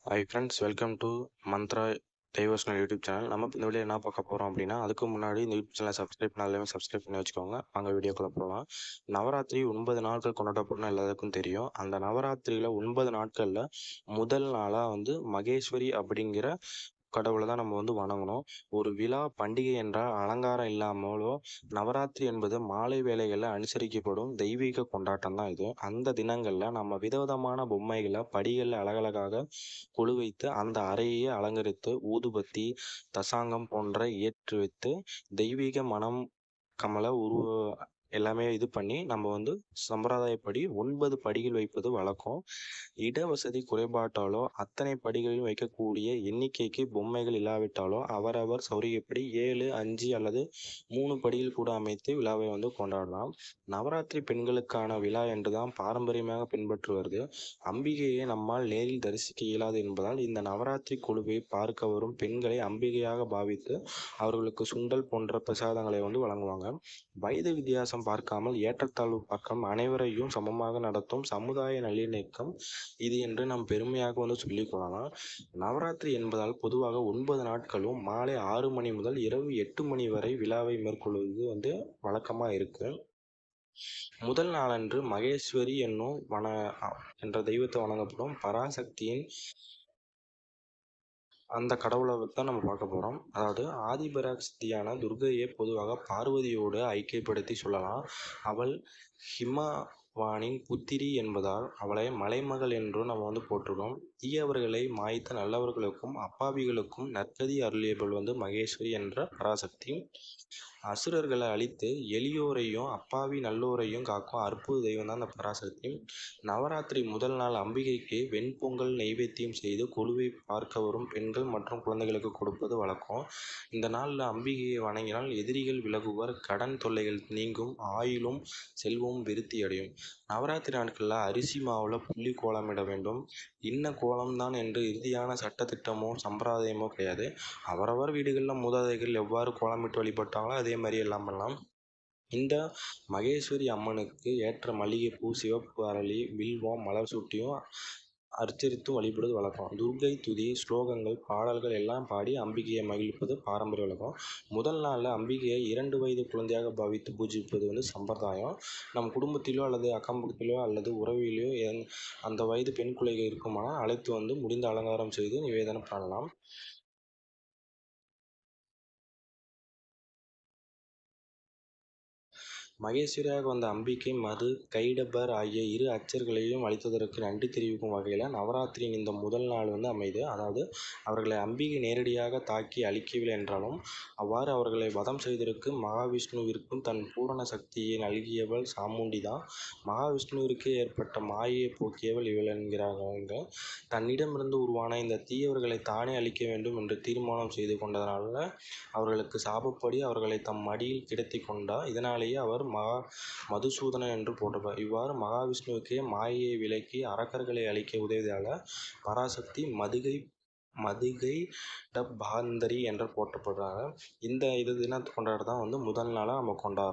Hi friends, welcome to Mantra diversional YouTube channel. நம்ம இந்த video என்ன பார்க்க போகிறோம் அப்படின்னா, அதுக்கு முன்னாடி இந்த யூடியூப் சேனலை சப்ஸ்கிரைப் பண்ணாலுமே சப்ஸ்கிரைப் பண்ணி வச்சுக்கோங்க. அங்கே வீடியோக்குள்ளே போகலாம். நவராத்திரி 9 நாட்கள் கொண்டாடப்படணும் எல்லாருக்கும் தெரியும். அந்த நவராத்திரியில் 9 நாட்களில் முதல் நாளாக மகேஸ்வரி அப்படிங்கிற கடவுளை தான் நம்ம வணங்கணும். ஒரு விழா பண்டிகை என்றால் அலங்காரம் இல்லாமலோ, நவராத்திரி என்பது மாலை வேளைகளில் அனுசரிக்கப்படும் தெய்வீக கொண்டாட்டம் தான் இது. அந்த தினங்களில் நம்ம விதவிதமான பொம்மைகளை படிகளில் அழகழகாக கொலு வைத்து அந்த அறையை அலங்கரித்து ஊதுபத்தி தசாங்கம் போன்ற ஏற்றி வைத்து தெய்வீக மனம் கமல எல்லாமே இது பண்ணி நம்ம சம்பிரதாயப்படி 9 படிகள் வைப்பது வழக்கம். இடவசதி குறைபாட்டாலோ அத்தனை படிகளிலும் வைக்கக்கூடிய எண்ணிக்கைக்கு பொம்மைகள் இல்லாவிட்டாலோ அவரவர் சௌரியப்படி 7, 5 அல்லது 3 படிகள் கூட அமைத்து விழாவை கொண்டாடலாம். நவராத்திரி பெண்களுக்கான விழா என்றுதான் பாரம்பரியமாக பின்பற்றி வருது. அம்பிகையை நம்மால் நேரில் தரிசிக்க இயலாது என்பதால் இந்த நவராத்திரி குழுவை பார்க்க வரும் பெண்களை அம்பிகையாக பாவித்து அவர்களுக்கு சுண்டல் போன்ற பிரசாதங்களை வழங்குவாங்க. வயது வித்தியாசம் பார்க்காமல் ஏற்றத்தாழ்வு பார்க்காமல் அனைவரையும் சமமாக நடத்தும் சமுதாய நல்லிணக்கம் இது என்று நாம் பெருமையாக சொல்லிக் கொள்ளலாம். நவராத்திரி என்பதால் பொதுவாக 9 நாட்களும் மாலை 6 மணி முதல் இரவு 8 மணி வரை விழாவை மேற்கொள்வது வழக்கமாக இருக்கு. முதல் நாளன்று மகேஸ்வரி என்ற தெய்வத்தை வணங்கப்படும். பராசக்தியின் அந்த கடவுளை தான் நம்ம பார்க்க போகிறோம். அதாவது ஆதிபராசக்தியான துர்க்கையை பொதுவாக பார்வதியோடு ஐக்கியப்படுத்தி சொல்லலாம். அவள் ஹிமவானின் புத்திரி என்பதால் அவளை மலைமகள் என்றும் நம்ம போற்றுகிறோம். தீயவர்களை மாய்த்த நல்லவர்களுக்கும் அப்பாவிகளுக்கும் நற்கதி அருளியவள் மகேஸ்வரி என்ற பராசக்தி. அசுரர்களை அழித்து எளியோரையும் அப்பாவி நல்லோரையும் காக்கும் அற்புத தெய்வம் தான் அந்த பராசக்தி. நவராத்திரி முதல் நாள் அம்பிகைக்கு வெண்பொங்கல் நெய்வேத்தியம் செய்து கொலுவை பார்க்க வரும் பெண்கள் மற்றும் குழந்தைகளுக்கு கொடுப்பது வழக்கம். இந்த நாளில் அம்பிகையை வணங்கினால் எதிரிகள் விலகுவர், கடன் தொல்லைகள் நீங்கும், ஆயுளும் செல்வமும் விருத்தி அடையும். நவராத்திரி நாட்களில் அரிசி மாவில் புள்ளி கோலமிட வேண்டும். இன்ன கோலம்தான் என்று இறுதியான சட்டத்திட்டமோ சம்பிரதாயமோ கிடையாது. அவரவர் வீடுகளில் மூதாதைகள் எவ்வாறு கோலமிட்டு வழிபட்டாங்களோ அதே மாதிரி எல்லாம் பண்ணலாம். இந்த மகேஸ்வரி அம்மனுக்கு ஏற்ற மல்லிகைப்பூ, சிவப்பு அரளி, வில்வம், மலர் சூட்டியும் அர்ச்சரித்து வழிபடுவது வழக்கம். துர்க்கை துதி, ஸ்லோகங்கள், பாடல்கள் எல்லாம் பாடி அம்பிகையை மகிழ்ப்பது பாரம்பரிய வழக்கம். முதல் நாளில் அம்பிகையை 2 வயது குழந்தையாக பாவித்து பூஜிப்பது சம்பிரதாயம். நம் குடும்பத்திலோ அல்லது அக்கம் பக்கத்திலோ அல்லது உறவிலோ அந்த வயது பெண் குழந்தைகள் இருக்குமானால் அழைத்து முடிந்த அலங்காரம் செய்து நிவேதனம் பண்ணலாம். மகேஸ்வரியாக வந்த அம்பிகை மது, கைடபர் ஆகிய 2 அர்ச்சகர்களையும் அளித்ததற்கு நன்றி தெரிவிக்கும் வகையில் நவராத்திரியின் இந்த முதல் நாள் அமைது. அதாவது அவர்களை அம்பிகை நேரடியாக தாக்கி அழிக்கவில்லை என்றாலும் அவ்வாறு அவர்களை வதம் செய்வதற்கு மகாவிஷ்ணுவிற்கும் தன் பூரண சக்தியை நல்கியவள் சாமுண்டி தான். மகாவிஷ்ணுவிற்கே ஏற்பட்ட மாயையை போக்கியவள் இவள் என்கிறார்கள். தன்னிடமிருந்து உருவான இந்த தீயவர்களை தானே அழிக்க வேண்டும் என்று தீர்மானம் செய்து கொண்டதனால அவர்களுக்கு சாபப்படி அவர்களை தம் மடியில் கிடத்தி கொண்டார். இதனாலேயே அவர் மதுசூதனன் என்று போற்றப்படுகிறார். இவ்வாறு மகாவிஷ்ணுவுக்கே மாயையை விலக்கி அரக்கர்களை அழிக்க உதவியதால் பராசக்தி மதுகை டபாந்தரி என்று போற்றப்படுறாங்க. இந்த தினத்தை கொண்டாட தான் முதல் நாளாக நம்ம கொண்டாடுறோம்.